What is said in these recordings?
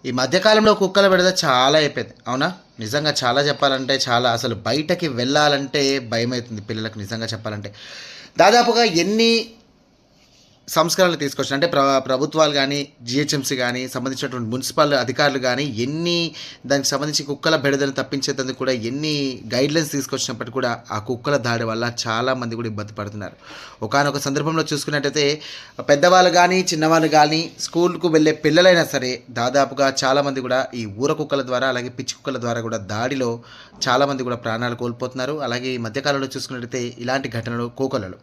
ఈ మధ్యకాలంలో కుక్కల బెడద చాలా అయిపోయింది. అవునా? నిజంగా చాలా చెప్పాలంటే చాలా అసలు బయటకి వెళ్ళాలంటే భయమైతుంది పిల్లలకు నిజంగా చెప్పాలంటే. దాదాపుగా ఎన్ని సంస్కరణలు తీసుకొచ్చిన అంటే ప్రభుత్వాలు గానీ, జీహెచ్ఎంసీ గానీ, సంబంధించినటువంటి మున్సిపల్ అధికారులు గానీ, దానికి సంబంధించి కుక్కల బెడదను తప్పించేందుకు కూడా ఎన్ని గైడ్‌లైన్స్ తీసుకొచ్చినప్పటికి కూడా, ఆ కుక్కల దాడి వల్ల చాలామంది కూడా ఇబ్బంది పడుతున్నారు. ఒకానొక సందర్భంలో చూసుకున్నట్టయితే పెద్దవాళ్ళు గానీ, చిన్నవాళ్ళు గానీ, స్కూలుకు వెళ్ళే పిల్లలైనా సరే, దాదాపుగా చాలామంది కూడా ఈ ఊర కుక్కల ద్వారా, అలాగే పిచ్చి కుక్కల ద్వారా కూడా దాడిలో చాలామంది కూడా ప్రాణాలు కోల్పోతున్నారు. అలాగే ఈ మధ్య కాలంలో చూసుకున్నట్టయితే ఇలాంటి ఘటనలు కోకొల్లలు.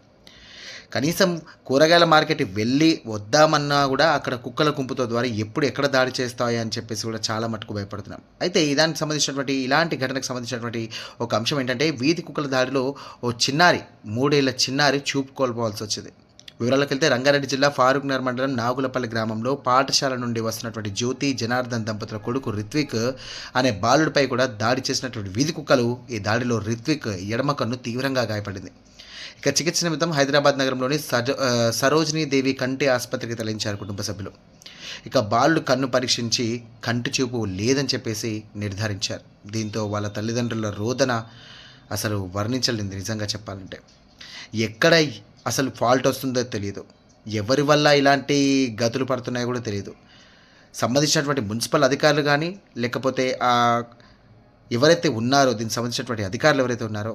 కనీసం కూరగాయల మార్కెట్‌కి వెళ్ళి వద్దామన్నా గూడా అక్కడ కుక్కల గుంపుతో ద్వారా ఎప్పుడు ఎక్కడ దాడి చేస్తాయో అని చెప్పేసి కూడా చాలా మటుకు భయపడుతున్నాం. అయితే దానికి సంబంధించినటువంటి ఇలాంటి ఘటనకు సంబంధించినటువంటి ఒక అంశం ఏంటంటే వీధి కుక్కల దాడిలో ఓ చిన్నారి 3 ఏళ్ల చిన్నారి చూపు కోల్పోవాల్సొచ్చింది. వివరాలకెళ్తే రంగారెడ్డి జిల్లా ఫారూక్‌నగర్ మండలం నాగులపల్లి గ్రామంలో పాఠశాల నుండి వస్తున్నటువంటి జ్యోతి, జనార్దన్ దంపతుల కొడుకు రిత్విక్ అనే బాలుడిపై కూడా దాడి చేసినటువంటి వీధి కుక్కలు ఈ దాడిలో రిత్విక్ ఎడమ కన్ను తీవ్రంగా గాయపడింది. ఇక చికిత్స నిమిత్తం హైదరాబాద్ నగరంలోని సరోజినీ దేవి కంటి ఆసుపత్రికి తరలించారు కుటుంబ సభ్యులు. ఇక బాలుడు కన్ను పరీక్షించి కంటి చూపు లేదని చెప్పేసి నిర్ధారించారు. దీంతో వాళ్ళ తల్లిదండ్రుల రోదన అసలు వర్ణించలేనిది నిజంగా చెప్పాలంటే. ఎక్కడ అసలు ఫాల్ట్ వస్తుందో తెలియదు. ఎవరి వల్ల ఇలాంటి గతులు పడుతున్నాయో కూడా తెలియదు. సంబంధించినటువంటి మున్సిపల్ అధికారులు కానీ, లేకపోతే ఎవరైతే ఉన్నారో దీనికి సంబంధించినటువంటి అధికారులు ఎవరైతే ఉన్నారో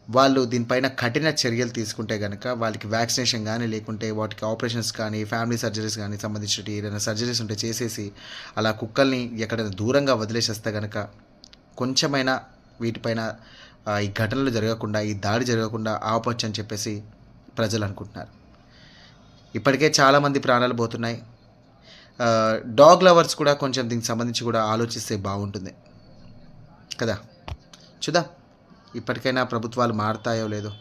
వాళ్ళు దీనిపైన కఠిన చర్యలు తీసుకుంటే గనక వాళ్ళకి వ్యాక్సినేషన్ గానీ, లేకుంటే వాటికి ఆపరేషన్స్ కానీ, ఫ్యామిలీ సర్జరీస్ గానీ సంబంధించినటి ఏదైనా సర్జరీస్ ఉంటే చేసేసి, అలా కుక్కల్ని ఎక్కడైనా దూరంగా వదిలేసేస్తే గనక కొంచెమైనా వీటిపైన ఈ ఘటనలు జరగకుండా, ఈ దాడి జరగకుండా ఆపొచ్చని చెప్పేసి ప్రజలు అనుకుంటున్నారు. ఇప్పటికే చాలామంది ప్రాణాలు పోతున్నాయి. డాగ్ లవర్స్ కూడా కొంచెం దీనికి సంబంధించి కూడా ఆలోచిస్తే బాగుంటుంది కదా! చూద్దాం. ఇప్పటికైనా ప్రభుత్వాలు మారతాయో లేదో.